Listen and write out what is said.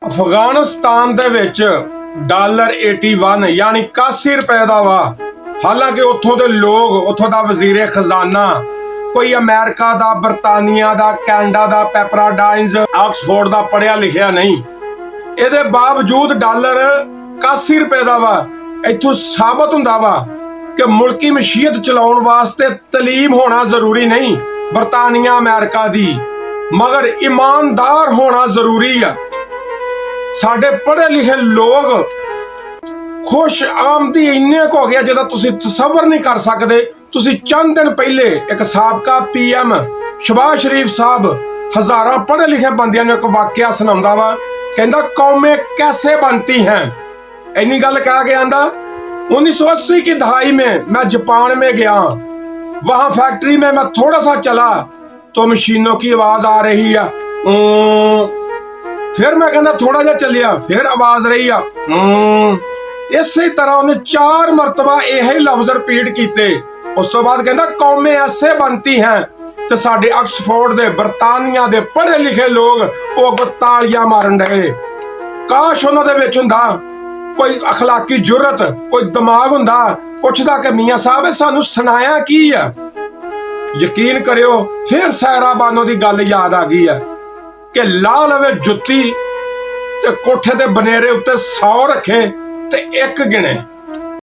ਅਫਗਾਨਿਸਤਾਨ ਦੇ ਵਿੱਚ ਡਾਲਰ 81 यानी 81 रुपए ਦਾ ਵਾ। ਹਾਲਾਂਕਿ ਉੱਥੋਂ ਦੇ ਲੋਕ, ਉੱਥੋਂ ਦਾ ਵਜ਼ੀਰੇ ਖਜ਼ਾਨਾ ਕੋਈ ਅਮਰੀਕਾ ਦਾ, ਬਰਤਾਨੀਆ ਦਾ, ਕੈਨੇਡਾ ਦਾ, ਪੈਪਰਾਡਾਈਨਸ, ਆਕਸਫੋਰਡ ਦਾ ਪੜਿਆ ਲਿਖਿਆ ਨਹੀਂ। ਇਹਦੇ ਬਾਵਜੂਦ ਡਾਲਰ 81 रुपए ਦਾ ਵਾ। ਇੱਥੋਂ ਸਾਬਤ ਹੁੰਦਾ ਵਾ ਕਿ ਮੁਲਕੀ ਮਸ਼ੀਅਤ ਚਲਾਉਣ ਵਾਸਤੇ ਤਲੀਮ ਹੋਣਾ ਜ਼ਰੂਰੀ ਨਹੀਂ ਬਰਤਾਨੀਆ ਅਮਰੀਕਾ ਦੀ, ਮਗਰ ਈਮਾਨਦਾਰ ਹੋਣਾ ਜ਼ਰੂਰੀ ਆ। ਸਾਡੇ ਪੜ੍ਹੇ ਲਿਖੇ ਲੋਕ खुश आमदी इन्ने हो गया जिहदा तुसीं तसव्वुर नहीं कर सकते। तुसीं चंद दिन पहले एक साबका PM शहबाज शरीफ साहब हज़ारां पढ़े लिखे बंदियां नूं एक वाकिया सुणाउंदा वा, कहंदा कौमें कैसे बनती हैं। इन्नी गल कह के आंदा 1980 की दहाई में मैं जापान में गया, वहां फैक्ट्री में मैं थोड़ा सा चला तो मशीनों की आवाज आ रही है। फिर मैं कहना थोड़ा जा चलिया, फिर आवाज रही है। इसी तरह उन्हें 4 मरतबा यही लफ्ज रिपीट किए। उस तो बाद कहना कौमें ऐसे बनती हैं। तो साडे ऑक्सफोर्ड दे, बरतानिया दे पढ़े लिखे लोग वो अगों तालियां मारन रहे। काश उन्हां दे विच हुंदा कोई अखलाकी जुरत, कोई दिमाग हुंदा, पुछदा कि मियां साहब सानू सुनाया की है। यकीन करियो फिर सैरा बानो दी गल याद आ गई है कि ला लवे जुत्ती ते कोठे ते बनेरे उत्ते 100 रखे ते एक गिने।